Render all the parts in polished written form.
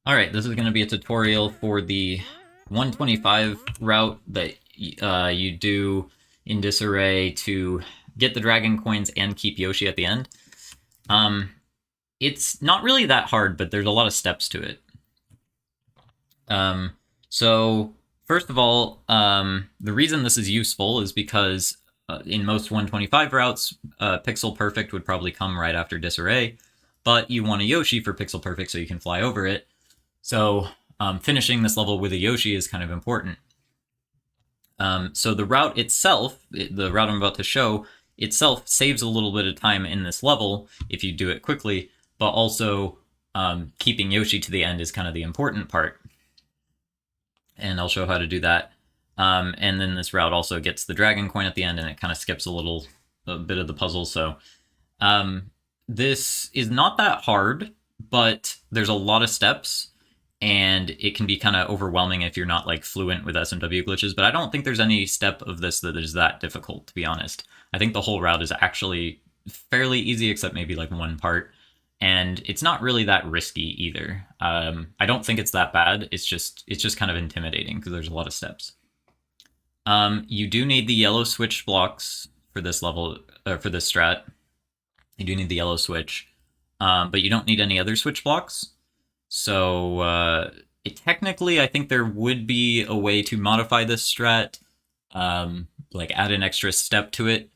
Alright, this is going to be a tutorial for the 125 route that you do in disarray to get the dragon coins and keep Yoshi at the end. It's not really that hard, but there's a lot of steps to it. So first of all, the reason this is useful is because in most 125 routes, Pixel Perfect would probably come right after disarray, but you want a Yoshi for Pixel Perfect so you can fly over it. So finishing this level with a Yoshi is kind of important. So the route itself, the route I'm about to show, itself saves a little bit of time in this level if you do it quickly, but also keeping Yoshi to the end is kind of the important part. And I'll show how to do that. And then this route also gets the dragon coin at the end, and it kind of skips a bit of the puzzle. So this is not that hard, but there's a lot of steps, and it can be kind of overwhelming if you're not like fluent with SMW glitches. But I don't think there's any step of this that is that difficult, to be honest. I think the whole route is actually fairly easy, except maybe like one part. And it's not really that risky either. I don't think it's that bad. It's just kind of intimidating because there's a lot of steps. You do need the yellow switch blocks for this level, for this strat. You do need the yellow switch, but you don't need any other switch blocks. So technically, I think there would be a way to modify this strat, like add an extra step to it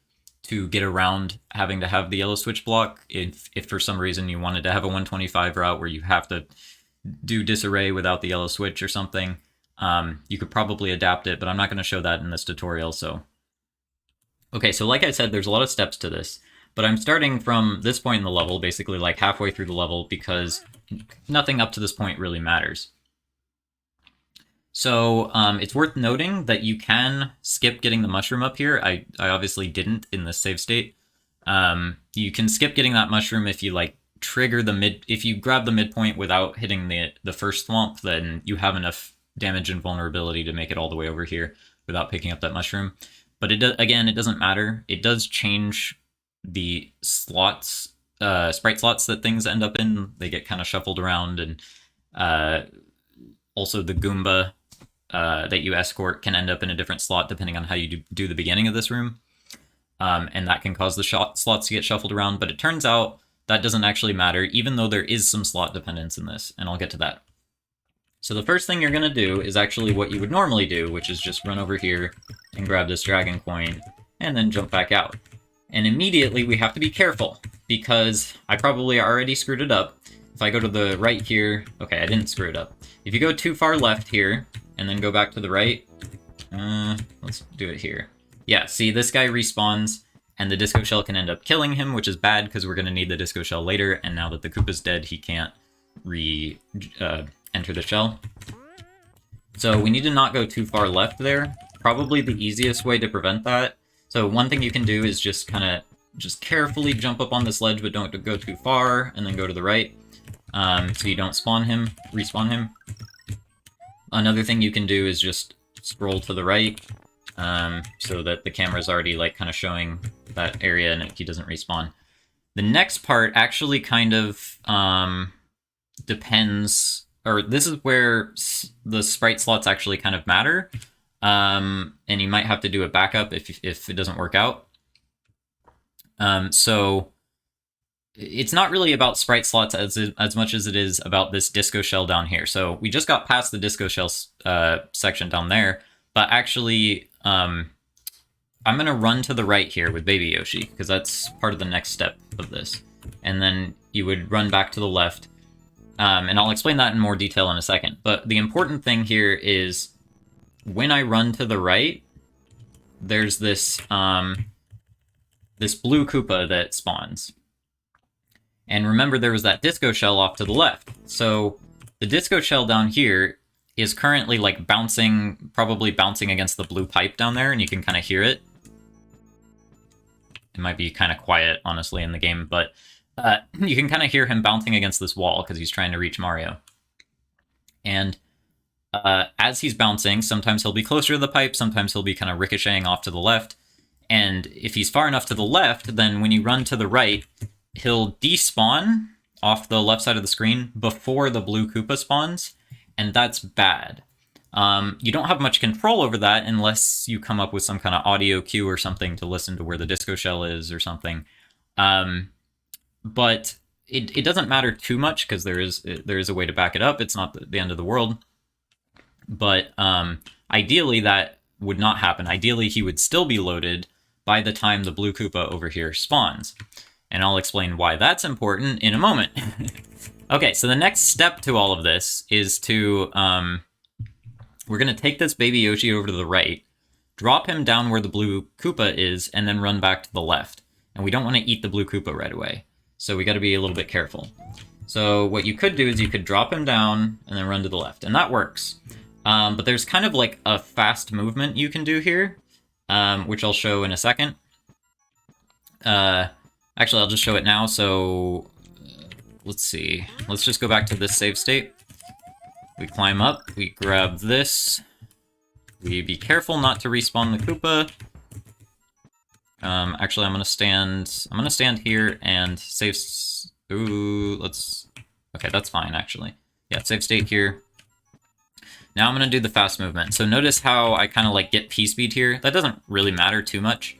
to get around having to have the yellow switch block. If for some reason you wanted to have a 125 route where you have to do disarray without the yellow switch or something, you could probably adapt it, but I'm not going to show that in this tutorial. So, okay, so like I said, there's a lot of steps to this, but I'm starting from this point in the level, basically like halfway through the level, because nothing up to this point really matters. So it's worth noting that you can skip getting the mushroom up here. I obviously didn't in this save state. You can skip getting that mushroom if you like trigger if you grab the midpoint without hitting the first swamp, then you have enough damage and vulnerability to make it all the way over here without picking up that mushroom. But again, it doesn't matter. It does change the slots, sprite slots that things end up in. They get kind of shuffled around, and also the Goomba that you escort can end up in a different slot depending on how you do the beginning of this room. And that can cause the slots to get shuffled around, but it turns out that doesn't actually matter, even though there is some slot dependence in this, and I'll get to that. So the first thing you're going to do is actually what you would normally do, which is just run over here and grab this dragon coin, and then jump back out. And immediately we have to be careful, because I probably already screwed it up. If I go to the right here, okay, I didn't screw it up. If you go too far left here, and then go back to the right, let's do it here. Yeah, see, this guy respawns, and the disco shell can end up killing him, which is bad because we're going to need the disco shell later, and now that the Koopa's dead, he can't enter the shell. So we need to not go too far left there. Probably the easiest way to prevent that. So one thing you can do is just kind of carefully jump up on this ledge, but don't go too far, and then go to the right, so you don't respawn him. Another thing you can do is just scroll to the right, so that the camera's already like kind of showing that area and he doesn't respawn. The next part actually kind of depends, or this is where the sprite slots actually kind of matter, and you might have to do a backup if it doesn't work out. So it's not really about sprite slots as much as it is about this disco shell down here. So we just got past the disco shell section down there, but actually I'm going to run to the right here with Baby Yoshi, because that's part of the next step of this. And then you would run back to the left, and I'll explain that in more detail in a second. But the important thing here is when I run to the right, there's this, this blue Koopa that spawns. And remember, there was that disco shell off to the left. So the disco shell down here is currently like probably bouncing against the blue pipe down there, and you can kind of hear it. It might be kind of quiet, honestly, in the game, but you can kind of hear him bouncing against this wall because he's trying to reach Mario. And as he's bouncing, sometimes he'll be closer to the pipe, sometimes he'll be kind of ricocheting off to the left. And if he's far enough to the left, then when you run to the right, he'll despawn, off the left side of the screen before the blue Koopa spawns, and that's bad. You don't have much control over that unless you come up with some kind of audio cue or something to listen to where the disco shell is or something. But it doesn't matter too much because there is a way to back it up. It's not the end of the world. But ideally, that would not happen. Ideally, he would still be loaded by the time the blue Koopa over here spawns. And I'll explain why that's important in a moment. Okay, so the next step to all of this is to... we're going to take this baby Yoshi over to the right, drop him down where the blue Koopa is, and then run back to the left. And we don't want to eat the blue Koopa right away. So we got to be a little bit careful. So what you could do is you could drop him down and then run to the left. And that works. But there's kind of like a fast movement you can do here, which I'll show in a second. Actually, I'll just show it now. So let's see. Let's just go back to this save state. We climb up, we grab this. We be careful not to respawn the Koopa. Actually, I'm gonna stand here and save. Ooh, okay, that's fine actually. Yeah, save state here. Now I'm gonna do the fast movement. So notice how I kind of like get P-speed here. That doesn't really matter too much.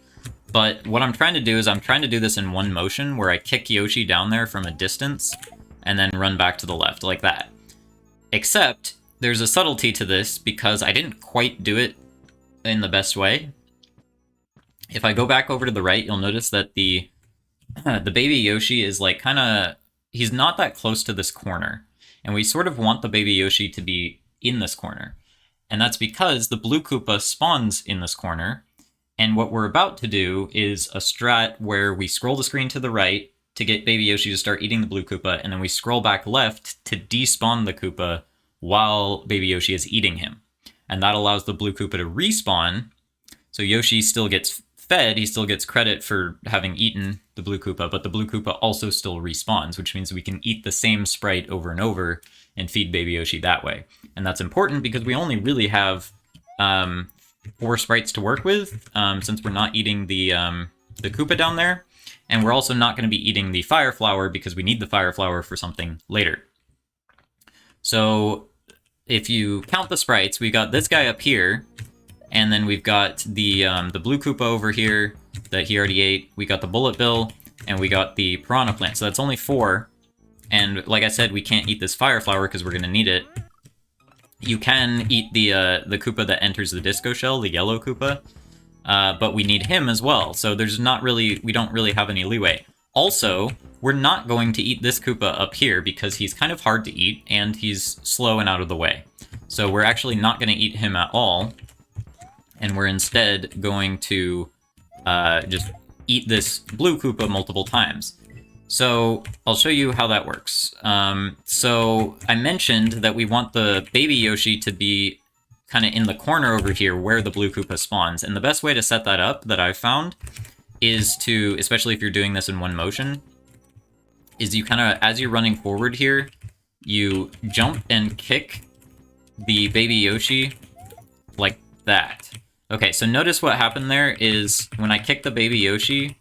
But what I'm trying to do is I'm trying to do this in one motion where I kick Yoshi down there from a distance and then run back to the left like that. Except there's a subtlety to this because I didn't quite do it in the best way. If I go back over to the right, you'll notice that the baby Yoshi is like kind of, he's not that close to this corner. And we sort of want the baby Yoshi to be in this corner. And that's because the blue Koopa spawns in this corner. And what we're about to do is a strat where we scroll the screen to the right to get baby Yoshi to start eating the blue Koopa, and then we scroll back left to despawn the Koopa while baby Yoshi is eating him. And that allows the blue Koopa to respawn, so Yoshi still gets fed, he still gets credit for having eaten the blue Koopa, but the blue Koopa also still respawns, which means we can eat the same sprite over and over and feed baby Yoshi that way. And that's important because we only really have 4 sprites to work with, since we're not eating the Koopa down there. And we're also not going to be eating the Fire Flower because we need the Fire Flower for something later. So if you count the sprites, we got this guy up here, and then we've got the blue Koopa over here that he already ate. We got the Bullet Bill, and we got the Piranha Plant. So that's only 4. And like I said, we can't eat this Fire Flower because we're going to need it. You can eat the Koopa that enters the Disco Shell, the yellow Koopa. But we need him as well, so we don't really have any leeway. Also, we're not going to eat this Koopa up here because he's kind of hard to eat and he's slow and out of the way. So we're actually not going to eat him at all, and we're instead going to just eat this blue Koopa multiple times. So I'll show you how that works. So I mentioned that we want the baby Yoshi to be kind of in the corner over here where the blue Koopa spawns. And the best way to set that up that I've found is to, especially if you're doing this in one motion, is you kind of, as you're running forward here, you jump and kick the baby Yoshi like that. Okay, so notice what happened there is when I kicked the baby Yoshi,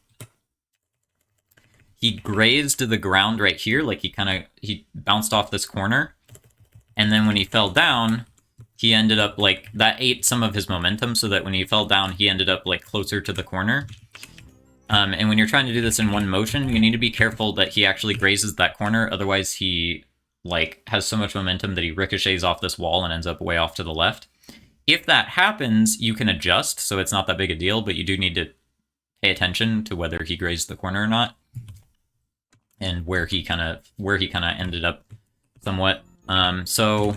he grazed the ground right here, like he bounced off this corner. And then when he fell down, he ended up like, that ate some of his momentum so that when he fell down, he ended up like closer to the corner. And when you're trying to do this in one motion, you need to be careful that he actually grazes that corner. Otherwise he like has so much momentum that he ricochets off this wall and ends up way off to the left. If that happens, you can adjust, so it's not that big a deal, but you do need to pay attention to whether he grazed the corner or not. And where he kind of ended up somewhat. So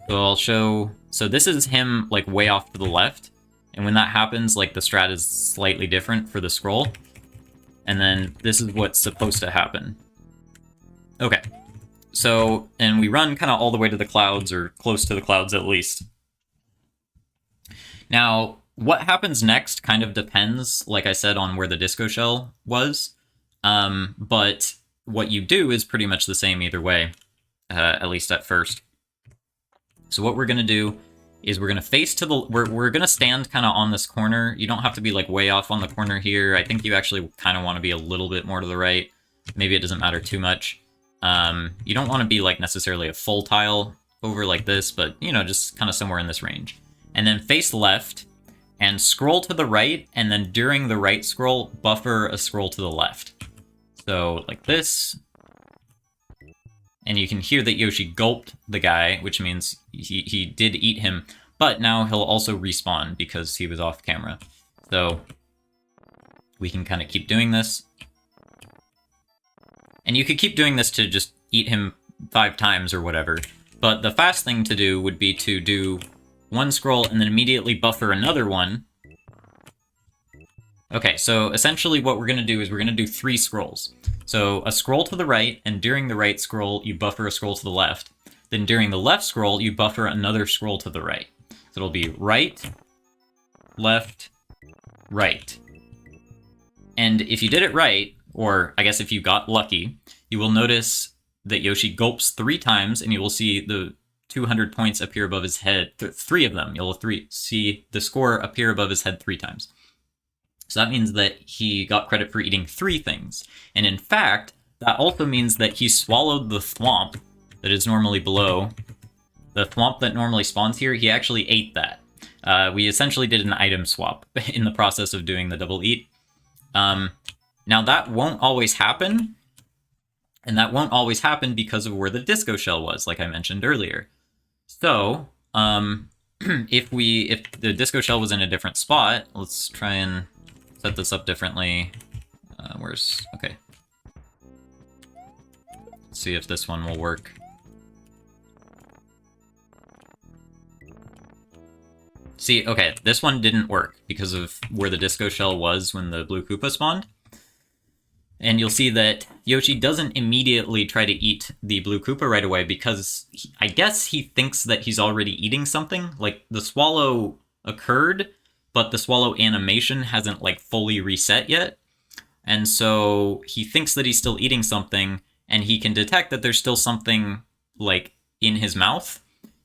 I'll show, so this is him like way off to the left. And when that happens, like the strat is slightly different for the scroll. And then this is what's supposed to happen. Okay. So, and we run kind of all the way to the clouds, or close to the clouds at least. Now, what happens next kind of depends, like I said, on where the disco shell was. But what you do is pretty much the same either way, at least at first. So what we're going to do is we're going to face to the, we're going to stand kind of on this corner. You don't have to be like way off on the corner here. I think you actually kind of want to be a little bit more to the right. Maybe it doesn't matter too much. You don't want to be like necessarily a full tile over like this, but you know, just kind of somewhere in this range. And then face left and scroll to the right, and then during the right scroll, buffer a scroll to the left. So like this. And you can hear that Yoshi gulped the guy, which means he did eat him, but now he'll also respawn because he was off camera. So we can kind of keep doing this. And you could keep doing this to just eat him 5 times or whatever. But the fast thing to do would be to do one scroll and then immediately buffer another one. Okay, so essentially what we're going to do is we're going to do 3 scrolls. So a scroll to the right, and during the right scroll, you buffer a scroll to the left. Then during the left scroll, you buffer another scroll to the right. So it'll be right, left, right. And if you did it right, or I guess if you got lucky, you will notice that Yoshi gulps 3 times, and you will see the 200 points appear above his head. 3 of them. You'll see the score appear above his head 3 times. So that means that he got credit for eating 3 things. And in fact, that also means that he swallowed the thwomp that is normally below. The thwomp that normally spawns here, he actually ate that. We essentially did an item swap in the process of doing the double eat. Now that won't always happen. And that won't always happen because of where the disco shell was, like I mentioned earlier. So, if the disco shell was in a different spot, let's try and set this up differently. Okay. Let's see if this one will work. See, okay, this one didn't work because of where the disco shell was when the blue Koopa spawned. And you'll see that Yoshi doesn't immediately try to eat the blue Koopa right away because I guess he thinks that he's already eating something. Like, the swallow occurred, but the swallow animation hasn't like fully reset yet. And so he thinks that he's still eating something, and he can detect that there's still something like in his mouth.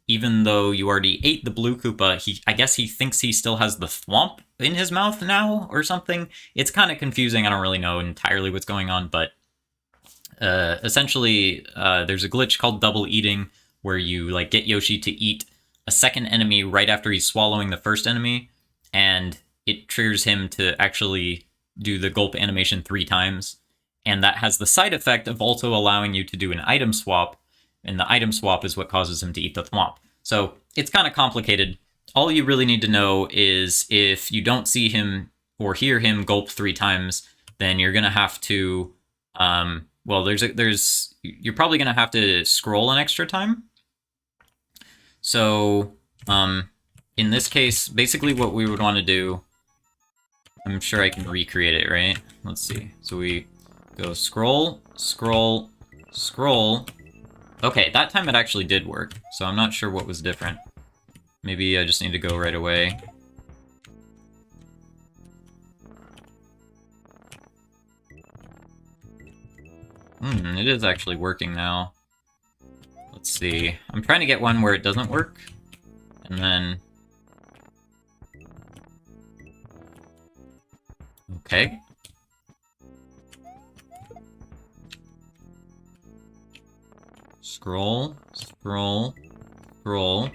Even though you already ate the blue Koopa, I guess he thinks he still has the thwomp in his mouth now or something. It's kind of confusing. I don't really know entirely what's going on, but essentially there's a glitch called double eating where you like get Yoshi to eat a second enemy right after he's swallowing the first enemy, and it triggers him to actually do the gulp animation 3 times. And that has the side effect of also allowing you to do an item swap, and the item swap is what causes him to eat the thwomp. So it's kind of complicated. All you really need to know is if you don't see him or hear him gulp 3 times, then you're going to have to, you're probably going to have to scroll an extra time. So in this case, basically what we would want to do, I'm sure I can recreate it, right? Let's see. So we go scroll, scroll, scroll. Okay, that time it actually did work, so I'm not sure what was different. Maybe I just need to go right away. It is actually working now. Let's see. I'm trying to get one where it doesn't work, and then... Okay. Scroll, scroll, scroll.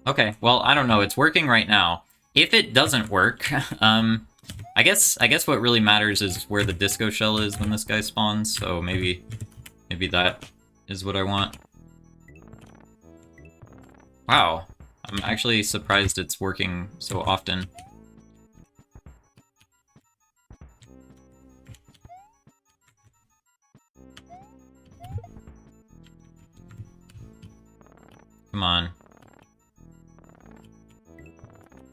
Okay, well, I don't know. It's working right now. If it doesn't work, I guess what really matters is where the disco shell is when this guy spawns. So maybe that is what I want. Wow, I'm actually surprised it's working so often. Come on.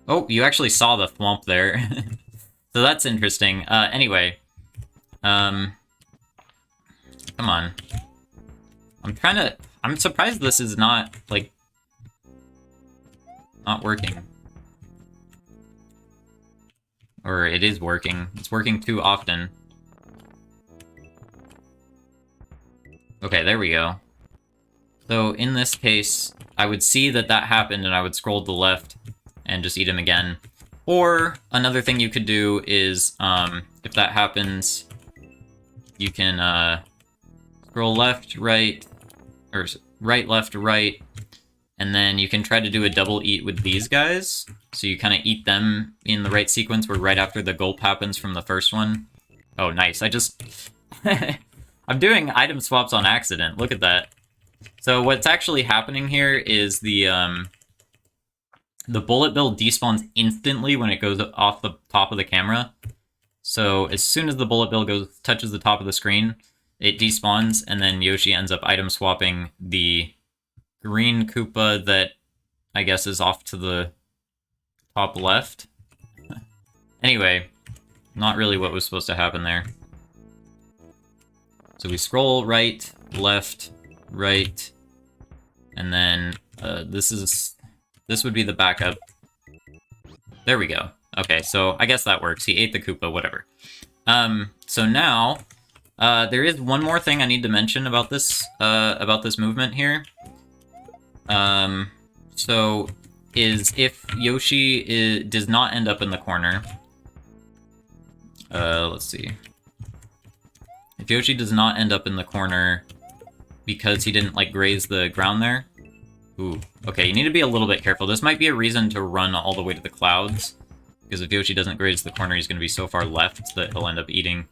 Oh, you actually saw the thwomp there. So that's interesting. Anyway. Come on. I'm surprised this is not, like, not working. Or it is working. It's working too often. Okay, there we go. So in this case, I would see that happened and I would scroll to the left and just eat him again. Or another thing you could do is, if that happens, you can scroll left, right, or right, left, right, and then you can try to do a double eat with these guys. So you kind of eat them in the right sequence where right after the gulp happens from the first one. Oh, nice. I just... I'm doing item swaps on accident. Look at that. So what's actually happening here is the bullet bill despawns instantly when it goes off the top of the camera. So as soon as the bullet bill touches the top of the screen, it despawns, and then Yoshi ends up item swapping the green Koopa that I guess is off to the top left. Anyway, not really what was supposed to happen there. So we scroll right, left, right, and then this would be the backup. There we go. Okay, so I guess that works. He ate the Koopa, whatever. So now, there is one more thing I need to mention about this movement here. So is if Yoshi does not end up in the corner. Let's see. If Yoshi does not end up in the corner because he didn't, like, graze the ground there. Ooh, okay, you need to be a little bit careful. This might be a reason to run all the way to the clouds. Because if Yoshi doesn't graze the corner, he's going to be so far left that he'll end up eating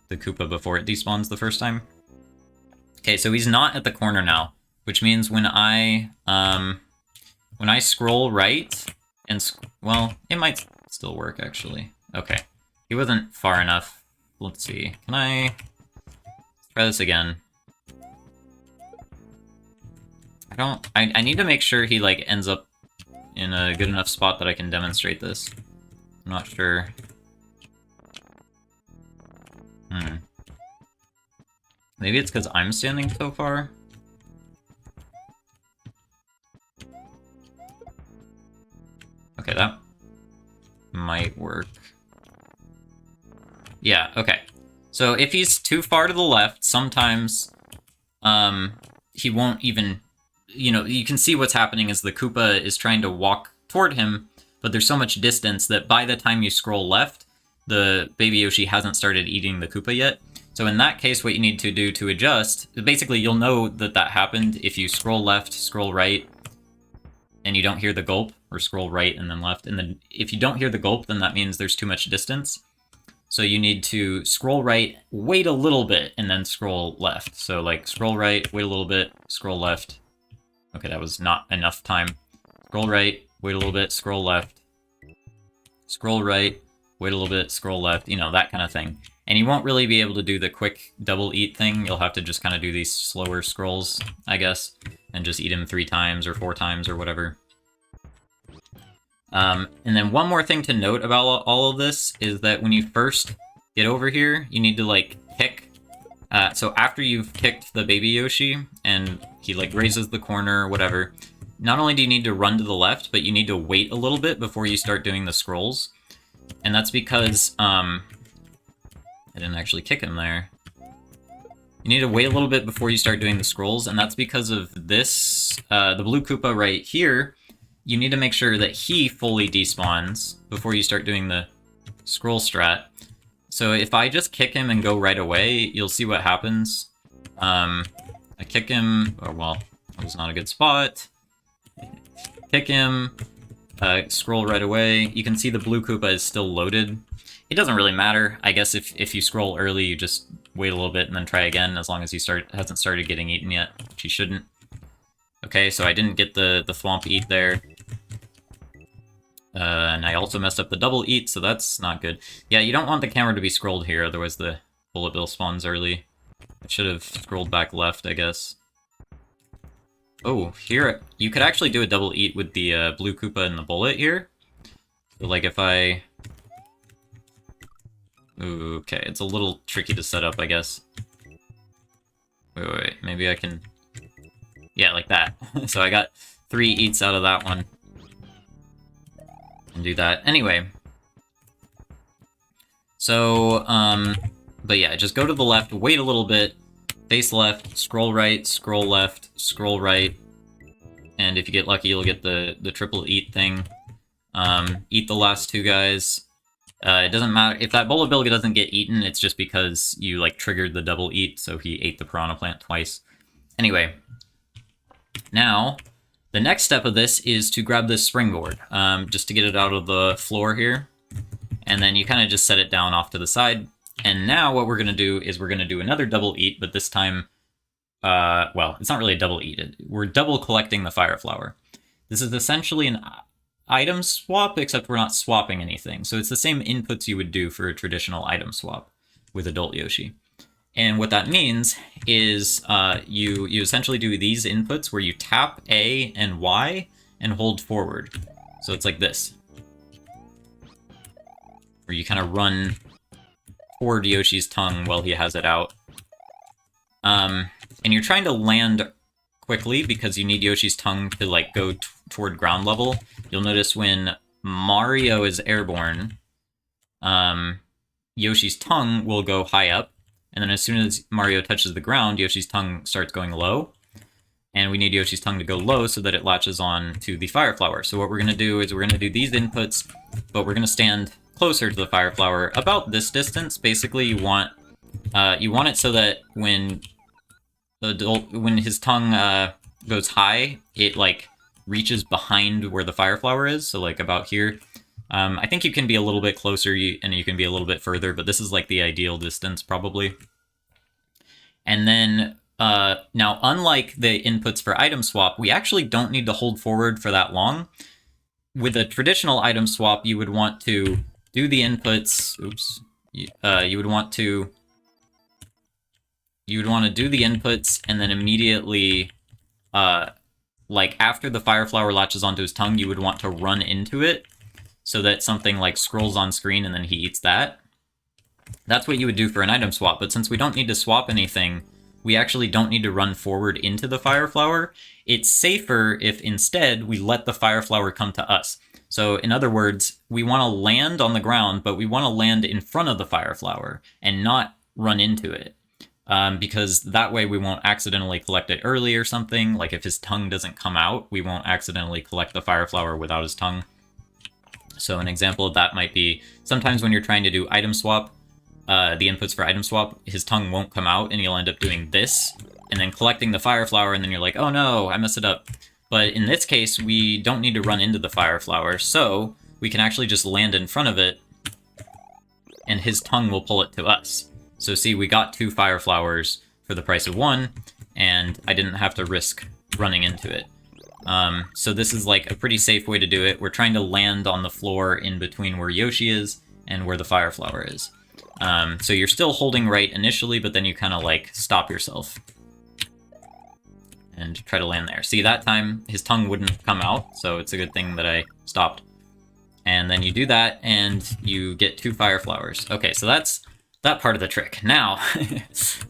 the Koopa before it despawns the first time. Okay, so he's not at the corner now, which means when I scroll right, and well, it might still work, actually. Okay, he wasn't far enough. Let's see, can I try this again? I need to make sure he, like, ends up in a good enough spot that I can demonstrate this. I'm not sure. Maybe it's because I'm standing so far? Okay, that might work. Yeah, okay. So if he's too far to the left, sometimes he won't even... You know, you can see what's happening is the Koopa is trying to walk toward him, but there's so much distance that by the time you scroll left, the baby Yoshi hasn't started eating the Koopa yet. So in that case, what you need to do to adjust, basically you'll know that that happened if you scroll left, scroll right, and you don't hear the gulp, or scroll right and then left. And then if you don't hear the gulp, then that means there's too much distance. So you need to scroll right, wait a little bit, and then scroll left. So like scroll right, wait a little bit, scroll left. Okay, that was not enough time. Scroll right, wait a little bit, scroll left. Scroll right, wait a little bit, scroll left, you know, that kind of thing. And you won't really be able to do the quick double eat thing. You'll have to just kind of do these slower scrolls, I guess, and just eat him 3 times or 4 times or whatever. And then one more thing to note about all of this is that when you first get over here, you need to, like, kick. So after you've kicked the baby Yoshi, and he, like, raises the corner or whatever, not only do you need to run to the left, but you need to wait a little bit before you start doing the scrolls. And that's because, I didn't actually kick him there. You need to wait a little bit before you start doing the scrolls, and that's because of this, the blue Koopa right here. You need to make sure that he fully despawns before you start doing the scroll strat. So if I just kick him and go right away, you'll see what happens. I kick him, oh well, that was not a good spot. Kick him, scroll right away. You can see the blue Koopa is still loaded. It doesn't really matter. I guess if you scroll early, you just wait a little bit and then try again, as long as he hasn't started getting eaten yet, which he shouldn't. Okay, so I didn't get the thwomp eat there. And I also messed up the double eat, so that's not good. Yeah, you don't want the camera to be scrolled here, otherwise the bullet bill spawns early. I should have scrolled back left, I guess. Oh, here, you could actually do a double eat with the blue Koopa and the bullet here. So, like, if I... Ooh, okay, it's a little tricky to set up, I guess. Wait, maybe I can... Yeah, like that. So I got 3 eats out of that one. And do that. Anyway. So, but yeah, just go to the left, wait a little bit, face left, scroll right, scroll left, scroll right, and if you get lucky, you'll get the triple eat thing. Eat the last 2 guys, It doesn't matter if that Bolabilga doesn't get eaten. It's just because you like triggered the double eat, so he ate the piranha plant twice. Anyway, now the next step of this is to grab this springboard, just to get it out of the floor here, and then you kind of just set it down off to the side. And now what we're gonna do is we're gonna do another double eat, but this time, well, it's not really a double eat. We're double collecting the fire flower. This is essentially an item swap, except we're not swapping anything. So it's the same inputs you would do for a traditional item swap with Adult Yoshi. And what that means is you essentially do these inputs where you tap A and Y and hold forward. So it's like this, where you kind of run toward Yoshi's tongue while he has it out. And you're trying to land quickly because you need Yoshi's tongue to like go toward ground level. You'll notice when Mario is airborne, Yoshi's tongue will go high up, and then as soon as Mario touches the ground, Yoshi's tongue starts going low. And we need Yoshi's tongue to go low so that it latches on to the fire flower. So what we're going to do is we're going to do these inputs, but we're going to stand closer to the fire flower, about this distance. Basically, you want it so that when his tongue goes high, it like reaches behind where the fire flower is, so like about here. I think you can be a little bit closer and you can be a little bit further, but this is like the ideal distance probably. And then now, unlike the inputs for item swap, we actually don't need to hold forward for that long. With a traditional item swap, you would want to do the inputs. Oops. You would want to do the inputs and then immediately, like after the fire flower latches onto his tongue, you would want to run into it so that something like scrolls on screen and then he eats that. That's what you would do for an item swap, but since we don't need to swap anything, we actually don't need to run forward into the fire flower. It's safer if instead we let the fire flower come to us. So in other words, we want to land on the ground, but we want to land in front of the fire flower and not run into it. Because that way we won't accidentally collect it early or something. Like if his tongue doesn't come out, we won't accidentally collect the fire flower without his tongue. So an example of that might be sometimes when you're trying to do item swap, the inputs for item swap, his tongue won't come out and you'll end up doing this and then collecting the fire flower and then you're like, oh no, I messed it up. But in this case, we don't need to run into the fire flower, so we can actually just land in front of it and his tongue will pull it to us. So see, we got 2 fire flowers for the price of 1, and I didn't have to risk running into it. So this is like a pretty safe way to do it. We're trying to land on the floor in between where Yoshi is and where the fire flower is. So you're still holding right initially, but then you kind of like stop yourself and try to land there. See, that time his tongue wouldn't come out, so it's a good thing that I stopped. And then you do that and you get 2 fire flowers. Okay, so that's that part of the trick. Now,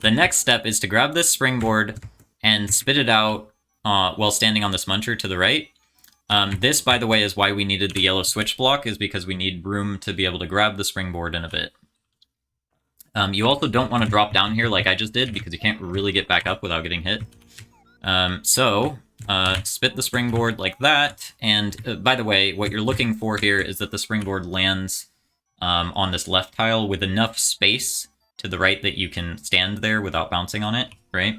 the next step is to grab this springboard and spit it out while standing on this muncher to the right. This, by the way, is why we needed the yellow switch block, is because we need room to be able to grab the springboard in a bit. You also don't want to drop down here like I just did, because you can't really get back up without getting hit. Spit the springboard like that, and by the way, what you're looking for here is that the springboard lands on this left tile with enough space to the right that you can stand there without bouncing on it, right?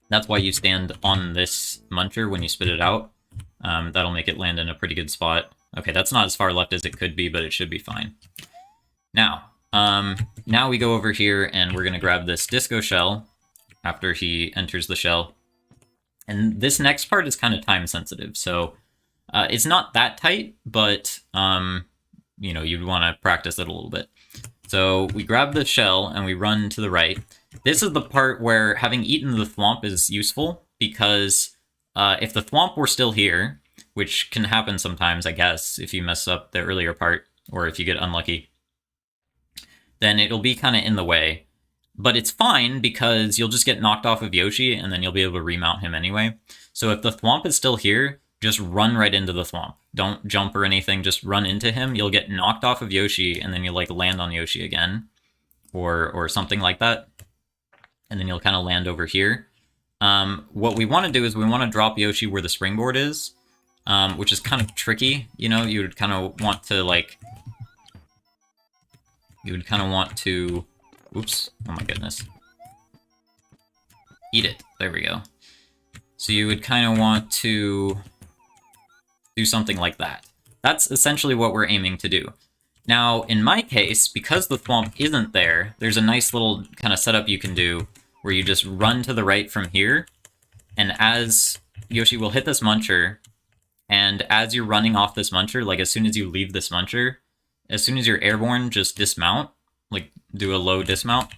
That's why you stand on this muncher when you spit it out. That'll make it land in a pretty good spot. Okay, that's not as far left as it could be, but it should be fine. Now we go over here and we're going to grab this disco shell after he enters the shell. And this next part is kind of time sensitive, so it's not that tight, but you know, you'd want to practice it a little bit. So we grab the shell and we run to the right. This is the part where having eaten the thwomp is useful, because if the thwomp were still here, which can happen sometimes, I guess, if you mess up the earlier part, or if you get unlucky, then it'll be kind of in the way. But it's fine, because you'll just get knocked off of Yoshi, and then you'll be able to remount him anyway. So if the thwomp is still here, just run right into the thwomp. Don't jump or anything, just run into him. You'll get knocked off of Yoshi, and then you'll like land on Yoshi again, or something like that. And then you'll kind of land over here. What we want to do is we want to drop Yoshi where the springboard is, which is kind of tricky. You know, you would kind of want to like you would kind of want to... Oops. Oh my goodness. Eat it. There we go. So you would kind of want to do something like that. That's essentially what we're aiming to do. Now, in my case, because the Thwomp isn't there, there's a nice little kind of setup you can do where you just run to the right from here, and as Yoshi will hit this muncher, and as you're running off this muncher, like as soon as you leave this muncher, as soon as you're airborne, just dismount, like do a low dismount,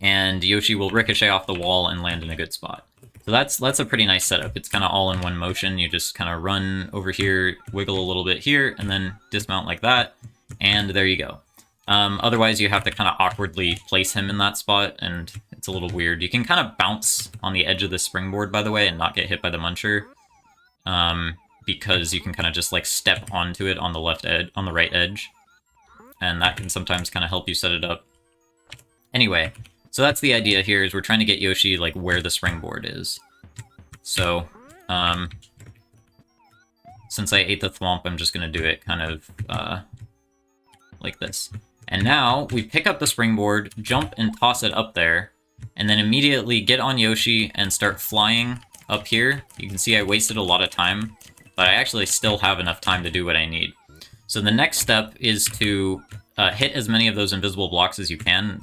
and Yoshi will ricochet off the wall and land in a good spot. So that's a pretty nice setup. It's kind of all in one motion. You just kind of run over here, wiggle a little bit here, and then dismount like that, and there you go. Otherwise, you have to kind of awkwardly place him in that spot, and it's a little weird. You can kind of bounce on the edge of the springboard, by the way, and not get hit by the muncher, because you can kind of just like step onto it on the left edge, on the right edge, and that can sometimes kind of help you set it up. Anyway. So that's the idea here, is we're trying to get Yoshi, like, where the springboard is. So, since I ate the Thwomp, I'm just going to do it kind of, like this. And now, we pick up the springboard, jump and toss it up there, and then immediately get on Yoshi and start flying up here. You can see I wasted a lot of time, but I actually still have enough time to do what I need. So the next step is to hit as many of those invisible blocks as you can,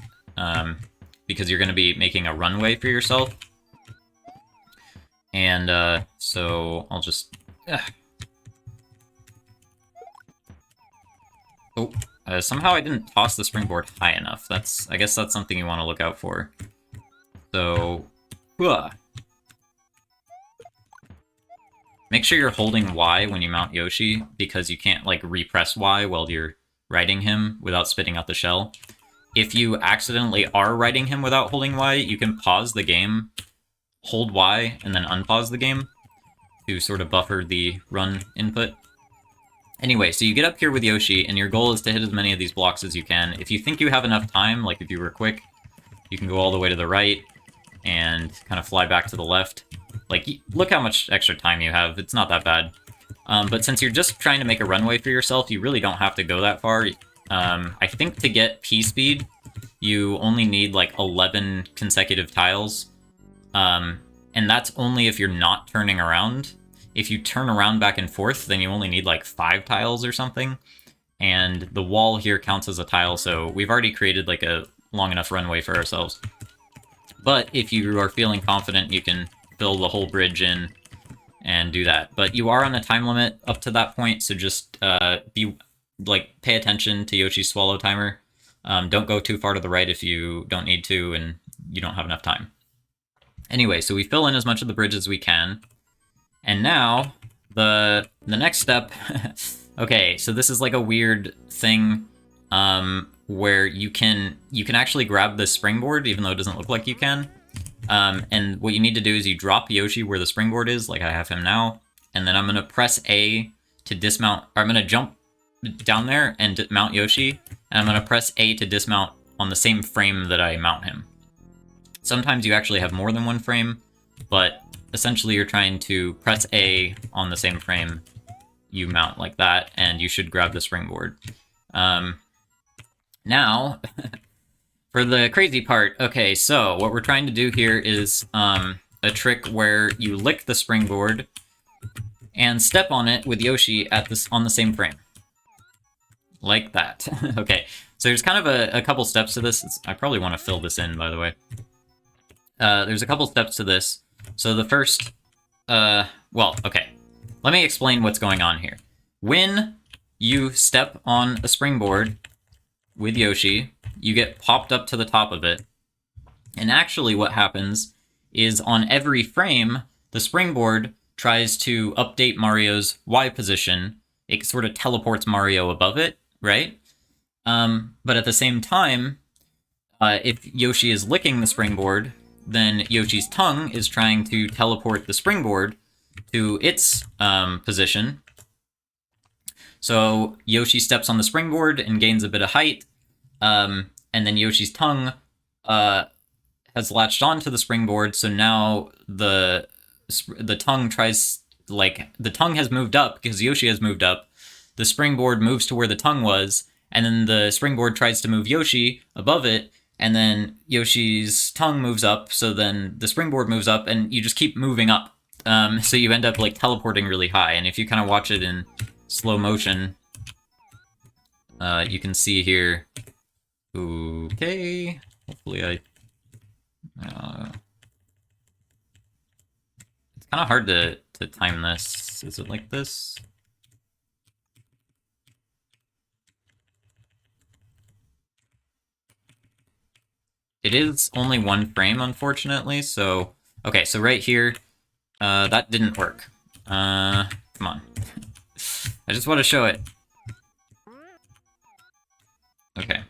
because you're going to be making a runway for yourself. And so I'll just... Oh, somehow I didn't toss the springboard high enough. I guess that's something you want to look out for. So... Make sure you're holding Y when you mount Yoshi, because you can't like repress Y while you're riding him without spitting out the shell. If you accidentally are riding him without holding Y, you can pause the game, hold Y, and then unpause the game to sort of buffer the run input. Anyway, so you get up here with Yoshi, and your goal is to hit as many of these blocks as you can. If you think you have enough time, like if you were quick, you can go all the way to the right and kind of fly back to the left. Like, look how much extra time you have. It's not that bad. But since you're just trying to make a runway for yourself, you really don't have to go that far. I think to get P-speed, you only need like 11 consecutive tiles. And that's only if you're not turning around. If you turn around back and forth, then you only need like 5 tiles or something. And the wall here counts as a tile, so we've already created like a long enough runway for ourselves. But if you are feeling confident, you can fill the whole bridge in and do that. But you are on a time limit up to that point, so just pay attention to Yoshi's swallow timer. Don't go too far to the right if you don't need to and you don't have enough time. Anyway, so we fill in as much of the bridge as we can. And now, the next step... Okay, so this is like a weird thing where you can actually grab the springboard, even though it doesn't look like you can. And what you need to do is you drop Yoshi where the springboard is, like I have him now, and then I'm going to press A to dismount, or I'm going to jump down there and mount Yoshi, and I'm going to press A to dismount on the same frame that I mount him. Sometimes you actually have more than one frame, but essentially you're trying to press A on the same frame you mount like that, and you should grab the springboard. Now... For the crazy part, okay, so what we're trying to do here is a trick where you lick the springboard and step on it with Yoshi on the same frame. Like that. Okay, so there's kind of a couple steps to this. I probably want to fill this in, by the way. There's a couple steps to this. So the first, well, okay. Let me explain what's going on here. When you step on a springboard with Yoshi, you get popped up to the top of it. And actually what happens is on every frame, the springboard tries to update Mario's Y position. It sort of teleports Mario above it, right? But at the same time, if Yoshi is licking the springboard, then Yoshi's tongue is trying to teleport the springboard to its position. So Yoshi steps on the springboard and gains a bit of height. And then Yoshi's tongue has latched onto the springboard, so now the tongue tries, like, the tongue has moved up because Yoshi has moved up. The springboard moves to where the tongue was, and then the springboard tries to move Yoshi above it, and then Yoshi's tongue moves up, so then the springboard moves up, and you just keep moving up. So you end up like teleporting really high, and if you kind of watch it in slow motion, you can see here. Okay, hopefully I. It's kind of hard to time this. Is it like this? It is only 1 frame, unfortunately, so... Okay, so right here, that didn't work. Come on. I just want to show it. Okay.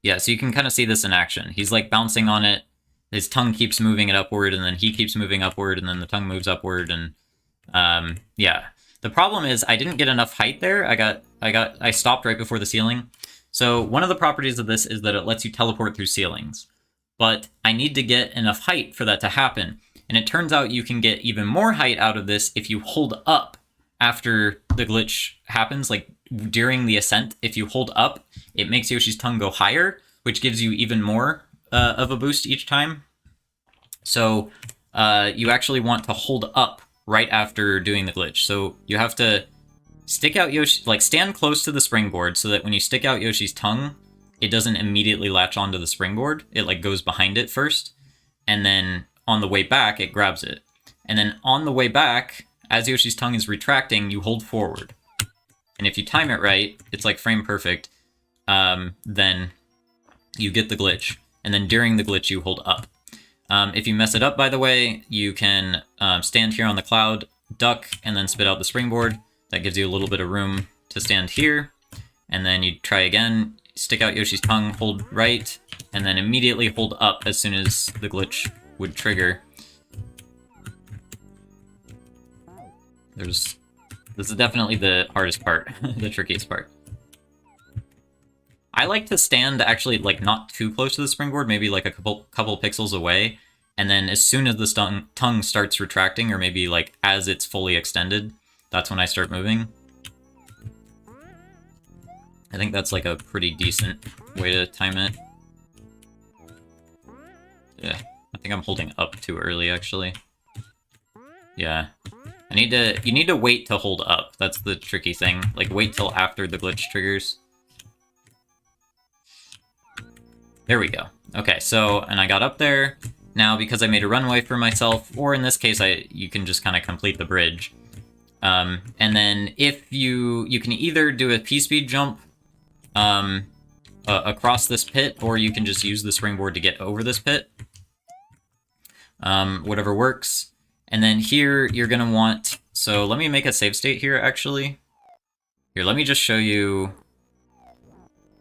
Yeah, so you can kind of see this in action. He's like bouncing on it, his tongue keeps moving it upward, and then he keeps moving upward, and then the tongue moves upward, and yeah. The problem is I didn't get enough height there. I stopped right before the ceiling. So one of the properties of this is that it lets you teleport through ceilings. But I need to get enough height for that to happen. And it turns out you can get even more height out of this if you hold up after the glitch happens, like during the ascent. If you hold up, it makes Yoshi's tongue go higher, which gives you even more of a boost each time. So you actually want to hold up right after doing the glitch. So you have to stick out Yoshi, like stand close to the springboard so that when you stick out Yoshi's tongue, it doesn't immediately latch onto the springboard. It like goes behind it first, and then on the way back, it grabs it. And then on the way back, as Yoshi's tongue is retracting, you hold forward. And if you time it right, it's like frame perfect, then you get the glitch. And then during the glitch, you hold up. If you mess it up, by the way, you can stand here on the cloud, duck, and then spit out the springboard. That gives you a little bit of room to stand here. And then you try again, stick out Yoshi's tongue, hold right, and then immediately hold up as soon as the glitch would trigger. This is definitely the hardest part, the trickiest part. I like to stand actually like not too close to the springboard, maybe like a couple pixels away, and then as soon as the tongue starts retracting, or maybe like as it's fully extended, that's when I start moving. I think that's like a pretty decent way to time it. Yeah, I think I'm holding up too early actually. Yeah. You need to wait to hold up. That's the tricky thing. Like wait till after the glitch triggers. There we go. Okay, so, and I got up there. Now, because I made a runway for myself, or in this case, you can just kind of complete the bridge. And then if you can either do a P-speed jump across this pit, or you can just use the springboard to get over this pit. Whatever works. And then here, you're going to want... So let me make a save state here, actually. Here, let me just show you...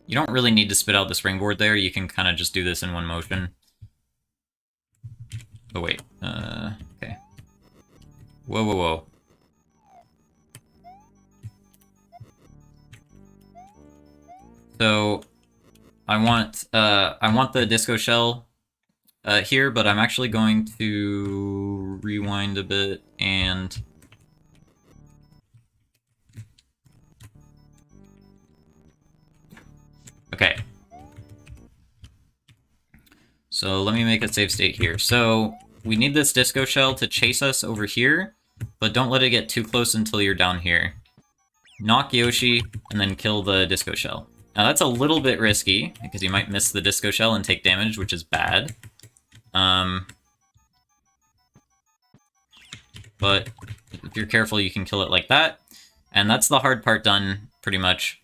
You don't really need to spit out the springboard there. You can kind of just do this in one motion. Oh, wait. Okay. Whoa, whoa, whoa. So, I want the disco shell here, but I'm actually going to rewind a bit and... Okay. So let me make a save state here. So we need this disco shell to chase us over here, but don't let it get too close until you're down here. Knock Yoshi, and then kill the disco shell. Now that's a little bit risky, because you might miss the disco shell and take damage, which is bad. But if you're careful, you can kill it like that. And that's the hard part done, pretty much.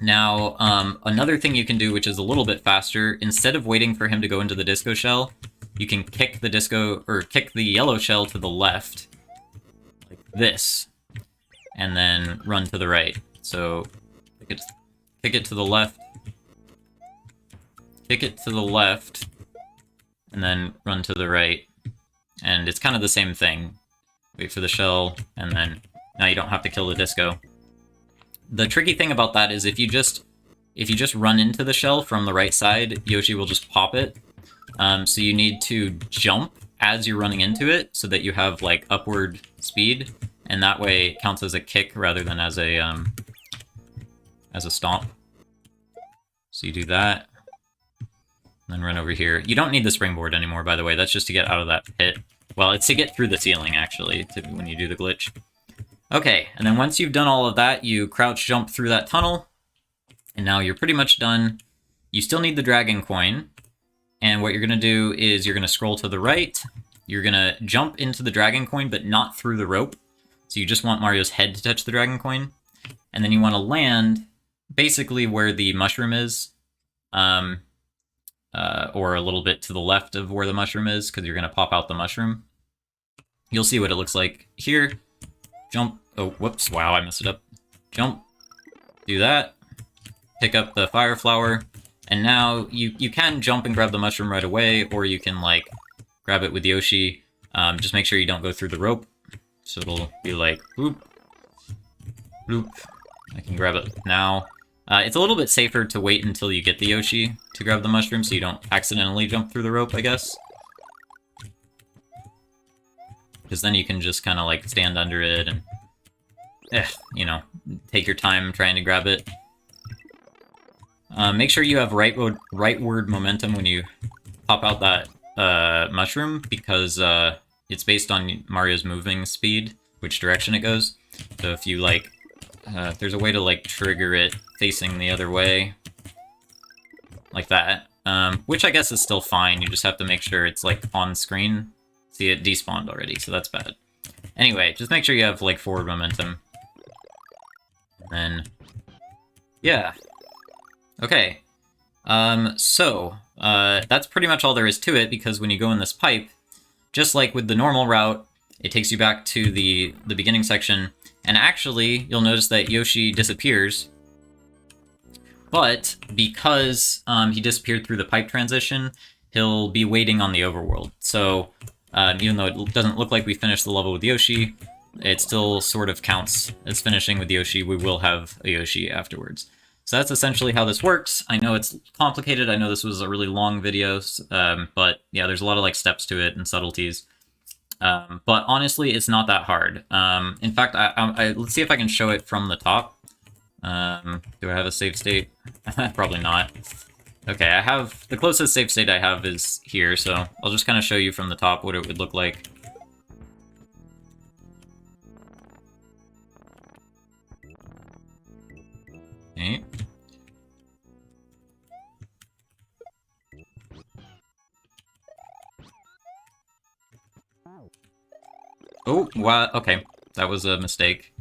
Now, another thing you can do, which is a little bit faster, instead of waiting for him to go into the disco shell, you can kick the yellow shell to the left, like this, and then run to the right. So, kick it to the left, kick it to the left, and then run to the right. And it's kind of the same thing. Wait for the shell, and then now you don't have to kill the disco. The tricky thing about that is if you just run into the shell from the right side, Yoshi will just pop it. So you need to jump as you're running into it so that you have like upward speed, and that way it counts as a kick rather than as a stomp. So you do that, and then run over here. You don't need the springboard anymore, by the way. That's just to get out of that pit. Well, it's to get through the ceiling, actually, when you do the glitch. Okay, and then once you've done all of that, you crouch jump through that tunnel, and now you're pretty much done. You still need the dragon coin, and what you're going to do is you're going to scroll to the right. You're going to jump into the dragon coin, but not through the rope. So you just want Mario's head to touch the dragon coin. And then you want to land basically where the mushroom is, or a little bit to the left of where the mushroom is, because you're going to pop out the mushroom. You'll see what it looks like here. Jump. Oh, whoops. Wow, I messed it up. Jump. Do that. Pick up the fire flower. And now you can jump and grab the mushroom right away, or you can, like, grab it with Yoshi. Just make sure you don't go through the rope. So it'll be like, bloop, bloop. I can grab it now. It's a little bit safer to wait until you get the Yoshi to grab the mushroom so you don't accidentally jump through the rope, I guess. Because then you can just kind of, like, stand under it and, you know, take your time trying to grab it. Make sure you have rightward momentum when you pop out that mushroom, because it's based on Mario's moving speed, which direction it goes. So if you, like, there's a way to, like, trigger it facing the other way, like that, which I guess is still fine. You just have to make sure it's, like, on screen. See, it despawned already, so that's bad. Anyway, just make sure you have, like, forward momentum. And then, yeah. Okay. So, that's pretty much all there is to it, because when you go in this pipe, just like with the normal route, it takes you back to the beginning section, and actually, you'll notice that Yoshi disappears, but because he disappeared through the pipe transition, he'll be waiting on the overworld. So, even though it doesn't look like we finished the level with Yoshi, it still sort of counts as finishing with Yoshi. We will have a Yoshi afterwards. So that's essentially how this works. I know it's complicated. I know this was a really long video, but yeah, there's a lot of, like, steps to it and subtleties. But honestly, it's not that hard. In fact, let's see if I can show it from the top. Do I have a save state? Probably not. Okay, I have the closest save state I have is here, so I'll just kind of show you from the top what it would look like. Okay. Oh, wow, okay. That was a mistake.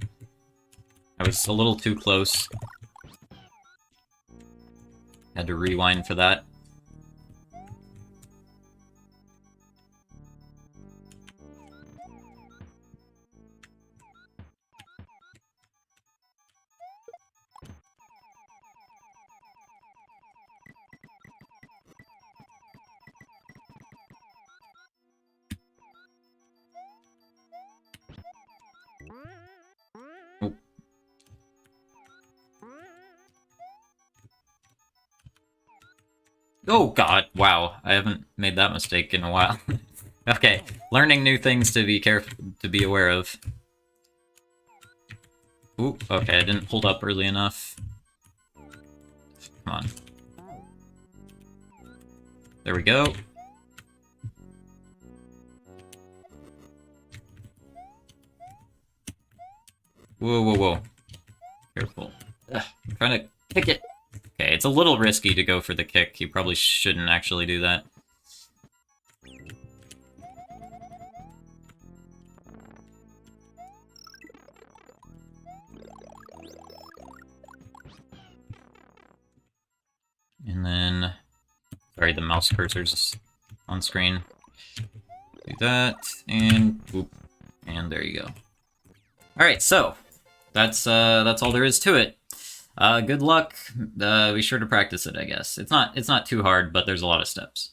I was a little too close. Had to rewind for that. Oh. Oh god, wow. I haven't made that mistake in a while. Okay, learning new things to be aware of. Ooh, okay, I didn't hold up early enough. Come on. There we go. Whoa, whoa, whoa. Careful. Ugh, I'm trying to kick it. Okay, it's a little risky to go for the kick. You probably shouldn't actually do that. And then... Sorry, the mouse cursor's on screen. Do that, and... Whoop. And there you go. Alright, so... That's all there is to it. Good luck. Be sure to practice it, I guess. It's not too hard, but there's a lot of steps.